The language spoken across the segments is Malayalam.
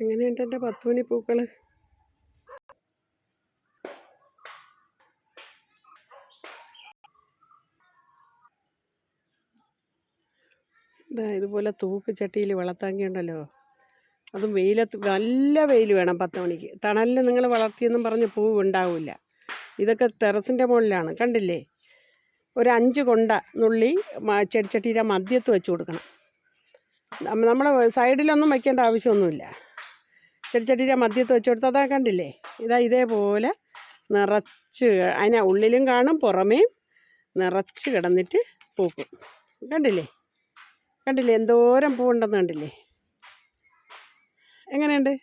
എങ്ങനെയുണ്ട് എൻ്റെ 10 മണി പൂക്കൾ? ഇതാ ഇതുപോലെ തൂക്ക് ചട്ടിയിൽ വളർത്താങ്കിയുണ്ടല്ലോ, അതും വെയിലത്ത് നല്ല വെയിൽ വേണം. 10 മണിക്ക് തണലിൽ നിങ്ങൾ വളർത്തിയെന്നും പറഞ്ഞ് പൂവ് ഉണ്ടാവില്ല. ഇതൊക്കെ ടെറസിൻ്റെ മുകളിലാണ്, കണ്ടില്ലേ? ഒരു 5 കൊണ്ട നുള്ളി ചെടിച്ചട്ടിയുടെ മധ്യത്ത് വെച്ച് കൊടുക്കണം. നമ്മൾ സൈഡിലൊന്നും വയ്ക്കേണ്ട ആവശ്യമൊന്നുമില്ല. ചെടിച്ചട്ടിയുടെ മധ്യത്ത് വെച്ച് കൊടുത്താൽ അതാ കണ്ടില്ലേ, ഇതേപോലെ നിറച്ച് അതിന് ഉള്ളിലും കാണും പുറമേയും നിറച്ച് കിടന്നിട്ട് പൂക്കും. കണ്ടില്ലേ എന്തോരം പൂവുണ്ടെന്ന് കണ്ടില്ലേ? എങ്ങനെയുണ്ട്?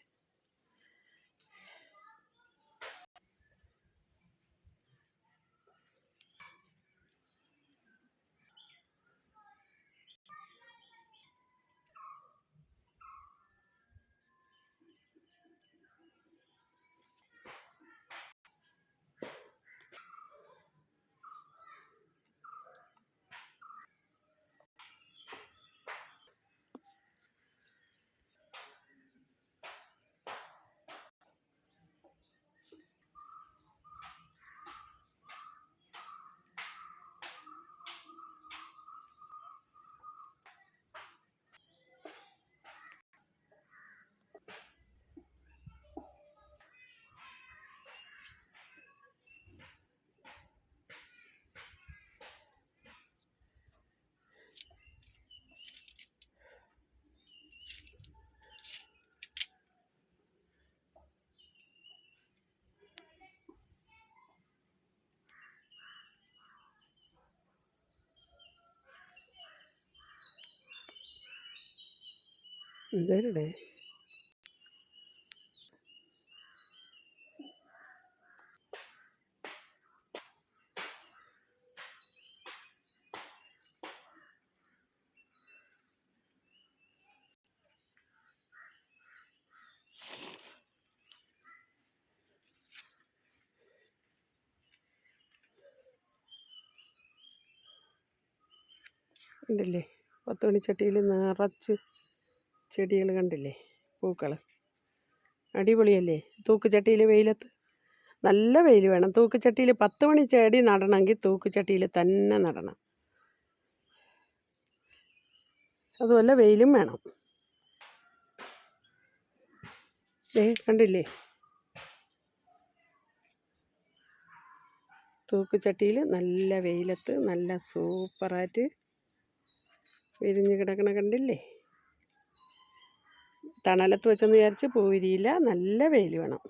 എന്തേരുടെ കണ്ടില്ലേ? 10 മണി ചട്ടിയിൽ നിറച്ച് ചെടികൾ കണ്ടില്ലേ? പൂക്കൾ അടിപൊളിയല്ലേ? തൂക്കുചട്ടിയിൽ വെയിലത്ത് നല്ല വെയിൽ വേണം. തൂക്കുചട്ടിയിൽ 10 മണി ചെടി നടണമെങ്കിൽ തൂക്കുചട്ടിയിൽ തന്നെ നടണം. അതുപോലെ വെയിലും വേണം. കണ്ടില്ലേ? തൂക്കുചട്ടിയിൽ നല്ല വെയിലത്ത് നല്ല സൂപ്പറായിട്ട് വിരിഞ്ഞ് കിടക്കണ കണ്ടില്ലേ? തണലത്ത് വെച്ചെന്ന് വിചാരിച്ച് പൂ വിരിയില്ല, നല്ല വെയിൽ വേണം.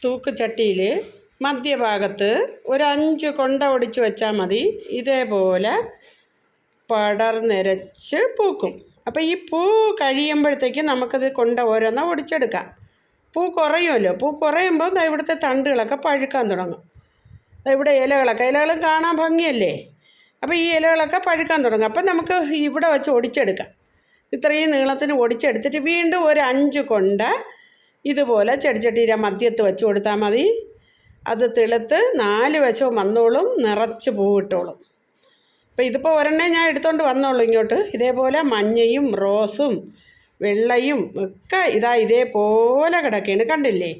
തൂക്കുചട്ടിയിൽ മധ്യഭാഗത്ത് ഒരു 5 കൊണ്ട ഒടിച്ച് വെച്ചാൽ മതി. ഇതേപോലെ പടർന്നിരച്ച് പൂക്കും. അപ്പോൾ ഈ പൂ കഴിയുമ്പോഴത്തേക്ക് നമുക്കത് കൊണ്ട ഓരോന്ന് ഒടിച്ചെടുക്കാം. പൂ കുറയുമല്ലോ. പൂ കുറയുമ്പോൾ ഇവിടുത്തെ തണ്ടുകളൊക്കെ പഴുക്കാൻ തുടങ്ങും. ഇവിടെ ഇലകളും കാണാൻ ഭംഗിയല്ലേ? അപ്പോൾ ഈ ഇലകളൊക്കെ പഴുക്കാൻ തുടങ്ങും. അപ്പം നമുക്ക് ഇവിടെ വെച്ച് ഒടിച്ചെടുക്കാം. ഇത്രയും നീളത്തിന് ഒടിച്ചെടുത്തിട്ട് വീണ്ടും ഒരു 5 കൊണ്ട ഇതുപോലെ ചെടിച്ചട്ടിയുടെ മധ്യത്ത് വെച്ച് കൊടുത്താൽ മതി. അത് തിളുത്ത് 4 വശവും വന്നോളും, നിറച്ച് പൂവിട്ടോളും. അപ്പോൾ ഇതിപ്പോൾ ഒരെണ്ണേ ഞാൻ എടുത്തുകൊണ്ട് വന്നോളൂ ഇങ്ങോട്ട്. ഇതേപോലെ മഞ്ഞയും റോസും വെള്ളയും ഒക്കെ ഇതേപോലെ കിടക്കുകയാണ്, കണ്ടില്ലേ?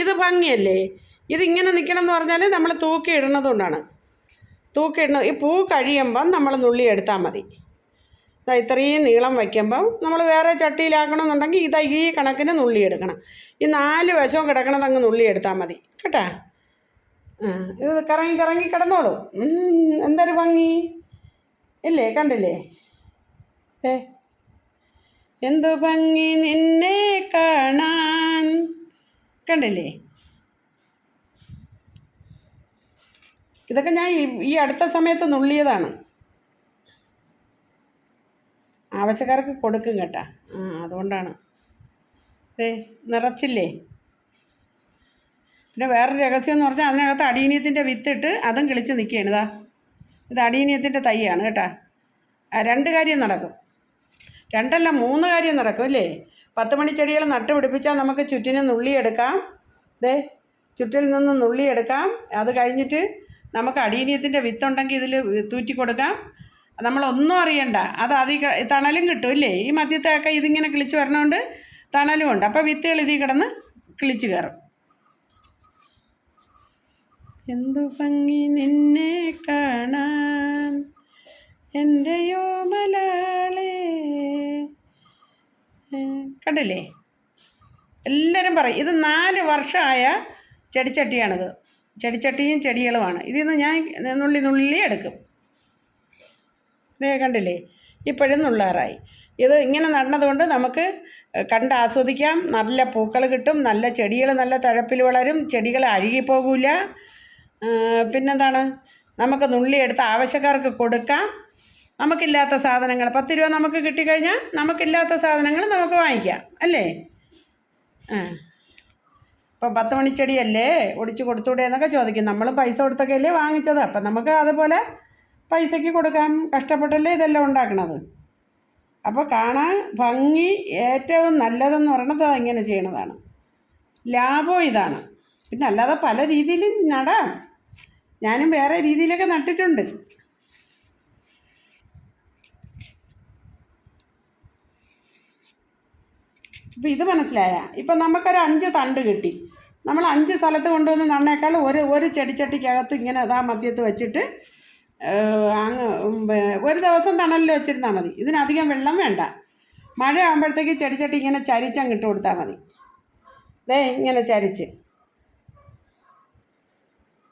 ഇത് ഭംഗിയല്ലേ? ഇതിങ്ങനെ നിൽക്കണം എന്ന് പറഞ്ഞാൽ നമ്മൾ തൂക്കി ഇടുന്നതുകൊണ്ടാണ്. ഈ പൂ കഴിയുമ്പം നമ്മൾ നുള്ളി എടുത്താൽ മതി. ഇത്രയും നീളം വയ്ക്കുമ്പം നമ്മൾ വേറെ ചട്ടിയിലാക്കണമെന്നുണ്ടെങ്കിൽ ഈ കണക്കിന് നുള്ളിയെടുക്കണം. ഈ 4 വശവും കിടക്കണത് അങ്ങ് നുള്ളിയെടുത്താൽ മതി കേട്ടാ. ഇത് കറങ്ങി കിടന്നോളൂ. എന്തൊരു ഭംഗി ഇല്ലേ? കണ്ടില്ലേ? എന്തു ഭംഗി നിന്നെ കാണാൻ, കണ്ടില്ലേ? ഇതൊക്കെ ഞാൻ ഈ അടുത്ത സമയത്ത് നുള്ളിയതാണ്. ആവശ്യക്കാർക്ക് കൊടുക്കും കേട്ടാ. അതുകൊണ്ടാണ്. നിറച്ചില്ലേ? പിന്നെ വേറൊരു രഹസ്യം എന്ന് പറഞ്ഞാൽ അതിനകത്ത് അടീനിയത്തിൻ്റെ വിത്തിട്ട് അതും കിളിച്ച് നിൽക്കുകയാണ്. ഇത് അടീനിയത്തിൻ്റെ തൈയാണ് കേട്ടോ. 2 കാര്യം നടക്കും, 2 അല്ല 3 കാര്യം നടക്കും അല്ലേ. 10 മണിച്ചെടികൾ നട്ട് പിടിപ്പിച്ചാൽ നമുക്ക് ചുറ്റിനും നുള്ളിയെടുക്കാം. ചുറ്റിൽ നിന്ന് നുള്ളിയെടുക്കാം. അത് കഴിഞ്ഞിട്ട് നമുക്ക് അടീനിയത്തിൻ്റെ വിത്തുണ്ടെങ്കിൽ ഇതിൽ തൂറ്റി കൊടുക്കാം. നമ്മളൊന്നും അറിയണ്ട. അത് തണലും കിട്ടും ഇല്ലേ. ഈ മധ്യത്തെയൊക്കെ ഇതിങ്ങനെ കിളിച്ച് വരണോണ്ട് തണലും ഉണ്ട്. അപ്പോൾ വിത്തുകൾ ഇതിൽ കിടന്ന് കിളിച്ച് കയറും. എന്തു ഭംഗി നിന്നെ കാണാൻ എൻ്റെയോ മലയാളേ. കണ്ടില്ലേ? എല്ലാവരും പറയും ഇത് 4 വർഷമായ ചെടിച്ചട്ടിയാണിത്. ചെടിച്ചട്ടിയും ചെടികളുമാണ്. ഇതിൽ നിന്ന് ഞാൻ നുള്ളി എടുക്കും. കണ്ടില്ലേ? ഇപ്പോഴും നുള്ളാറായി. ഇത് ഇങ്ങനെ നടന്നതുകൊണ്ട് നമുക്ക് കണ്ട് ആസ്വദിക്കാം. നല്ല പൂക്കൾ കിട്ടും, നല്ല ചെടികൾ നല്ല തഴപ്പിൽ വളരും, ചെടികൾ അഴുകിപ്പോകില്ല. പിന്നെന്താണ്, നമുക്ക് നുള്ളിയെടുത്ത് ആവശ്യക്കാർക്ക് കൊടുക്കാം. നമുക്കില്ലാത്ത സാധനങ്ങൾ 10 രൂപ നമുക്ക് കിട്ടിക്കഴിഞ്ഞാൽ നമുക്കില്ലാത്ത സാധനങ്ങൾ നമുക്ക് വാങ്ങിക്കാം അല്ലേ. ഇപ്പം 10 മണിച്ചെടിയല്ലേ ഒടിച്ച് കൊടുത്തൂടെ എന്നൊക്കെ ചോദിക്കും. നമ്മളും പൈസ കൊടുത്തൊക്കെ അല്ലേ വാങ്ങിച്ചത്. അപ്പം നമുക്ക് അതുപോലെ പൈസയ്ക്ക് കൊടുക്കാം. കഷ്ടപ്പെട്ടല്ലേ ഇതെല്ലാം ഉണ്ടാക്കണത്. അപ്പോൾ കാണാൻ ഭംഗി ഏറ്റവും നല്ലതെന്ന് പറയണത് ഇങ്ങനെ ചെയ്യണതാണ്. ലാഭം ഇതാണ്. പിന്നെ അല്ലാതെ പല രീതിയിലും നടാം. ഞാനും വേറെ രീതിയിലൊക്കെ നട്ടിട്ടുണ്ട്. ഇപ്പം ഇത് മനസ്സിലായ? ഇപ്പം നമുക്കൊരു 5 തണ്ട് കിട്ടി. നമ്മൾ 5 സ്ഥലത്ത് കൊണ്ടുവന്ന് നന്നേക്കാൾ ഒരു ചെടിച്ചട്ടിക്കകത്ത് ഇങ്ങനെ അതാ മധ്യത്ത് വെച്ചിട്ട് അങ്ങ് ഒരു ദിവസം തണലിൽ വെച്ചിരുന്നാൽ മതി. ഇതിനധികം വെള്ളം വേണ്ട. മഴ ആകുമ്പോഴത്തേക്ക് ചെടിച്ചട്ടി ഇങ്ങനെ ചരിച്ചങ്ങ് ഇട്ട് കൊടുത്താൽ മതി. ഇങ്ങനെ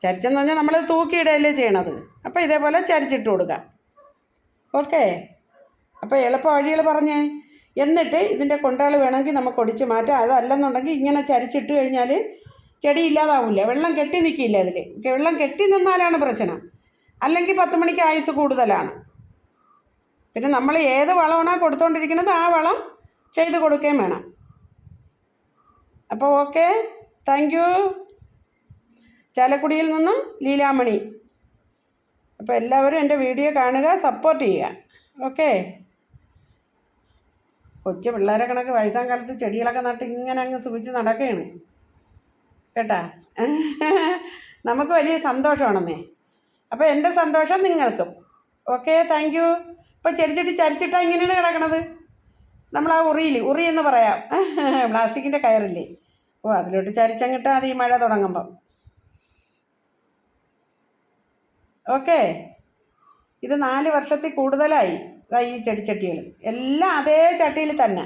ചരിച്ചെന്ന് പറഞ്ഞാൽ നമ്മൾ തൂക്കിയിടയല്ലേ ചെയ്യണത്. അപ്പോൾ ഇതേപോലെ ചരിച്ചിട്ട് കൊടുക്കാം. ഓക്കെ. അപ്പോൾ എളുപ്പ വഴികൾ പറഞ്ഞേ. എന്നിട്ട് ഇതിൻ്റെ കൊണ്ടകൾ വേണമെങ്കിൽ നമുക്ക് ഒടിച്ച് മാറ്റാം. അതല്ലെന്നുണ്ടെങ്കിൽ ഇങ്ങനെ ചരിച്ചിട്ട് കഴിഞ്ഞാൽ ചെടി ഇല്ലാതാവില്ല. വെള്ളം കെട്ടി നിൽക്കില്ല. ഇതിൽ വെള്ളം കെട്ടി നിന്നാലാണ് പ്രശ്നം. അല്ലെങ്കിൽ 10 മണിക്ക് ആയുസ് കൂടുതലാണ്. പിന്നെ നമ്മൾ ഏത് വളമാണോ കൊടുത്തുകൊണ്ടിരിക്കുന്നത് ആ വളം ചെയ്ത് കൊടുക്കുകയും വേണം. അപ്പോൾ ഓക്കെ, താങ്ക് യു. ചാലക്കുടിയിൽ നിന്നും ലീലാമണി. അപ്പോൾ എല്ലാവരും എൻ്റെ വീഡിയോ കാണുക, സപ്പോർട്ട് ചെയ്യുക. ഓക്കെ. കൊച്ചു പിള്ളേരെ കണക്ക് വയസ്സാം കാലത്ത് ചെടികളൊക്കെ നട്ട് ഇങ്ങനെ അങ്ങ് സുഖിച്ച് നടക്കുകയാണ് കേട്ടാ. നമുക്ക് വലിയ സന്തോഷമാണെന്നേ. അപ്പോൾ എൻ്റെ സന്തോഷം നിങ്ങൾക്കും. Okay, thank you. ഇപ്പോൾ ചെടിച്ചട്ടി ചരിച്ചിട്ടാണ് ഇങ്ങനെയാണ് കിടക്കണത്. നമ്മൾ ആ ഉറി എന്ന് പറയാം. പ്ലാസ്റ്റിക്കിൻ്റെ കയറില്ലേ, അതിലോട്ട് ചരിച്ചങ്ങിട്ടാൽ മതി ഈ മഴ തുടങ്ങുമ്പം. ഓക്കെ. ഇത് 4 വർഷത്തിൽ കൂടുതലായി ഈ ചെടിച്ചട്ടികൾ. എല്ലാം അതേ ചട്ടിയിൽ തന്നെ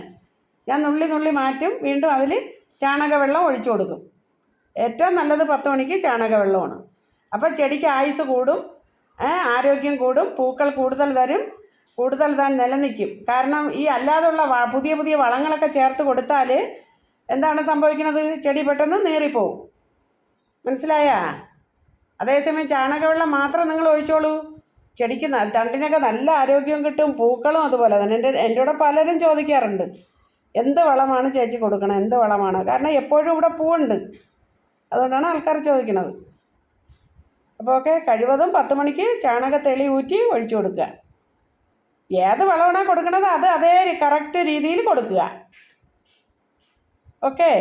ഞാൻ നുള്ളി മാറ്റും. വീണ്ടും അതിൽ ചാണകവെള്ളം ഒഴിച്ചു കൊടുക്കും. ഏറ്റവും നല്ലത് 10 മണിക്ക് ചാണകവെള്ളമാണ്. അപ്പോൾ ചെടിക്ക് ആയുസ് കൂടും, ആരോഗ്യം കൂടും, പൂക്കൾ കൂടുതൽ തരും, കൂടുതൽ താൻ നിലനിൽക്കും. കാരണം ഈ അല്ലാതുള്ള പുതിയ വളങ്ങളൊക്കെ ചേർത്ത് കൊടുത്താൽ എന്താണ് സംഭവിക്കുന്നത്? ചെടി പെട്ടെന്ന് നീറിപ്പോവും. മനസ്സിലായാ? അതേസമയം ചാണകവെള്ളം മാത്രം നിങ്ങൾ ഒഴിച്ചോളൂ. ചെടിക്ക് തണ്ടിനൊക്കെ നല്ല ആരോഗ്യം കിട്ടും, പൂക്കളും അതുപോലെ തന്നെ. എൻ്റെ കൂടെ പലരും ചോദിക്കാറുണ്ട്, എന്ത് വളമാണ് ചേച്ചി കൊടുക്കണം, എന്ത് വളമാണ്? കാരണം എപ്പോഴും ഇവിടെ പൂവുണ്ട്, അതുകൊണ്ടാണ് ആൾക്കാർ ചോദിക്കുന്നത്. അപ്പോൾ ഓക്കെ, കഴിവതും 10 മണിക്ക് ചാണകത്തെളി ഊറ്റി ഒഴിച്ചു കൊടുക്കുക. ഏത് വളമാണോ കൊടുക്കണത് അത് അതേ കറക്റ്റ് രീതിയിൽ കൊടുക്കുക. ഓക്കെ.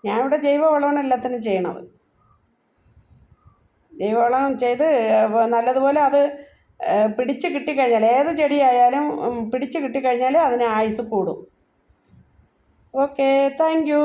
ഞാനിവിടെ ജൈവവളമാണ് എല്ലാത്തിനും ചെയ്യണത്. ജൈവവളം ചെയ്ത് നല്ലതുപോലെ അത് പിടിച്ച് കിട്ടിക്കഴിഞ്ഞാൽ, ഏത് ചെടിയായാലും പിടിച്ച് കിട്ടിക്കഴിഞ്ഞാൽ അതിന് ആയുസ് കൂടും. Okay, thank you.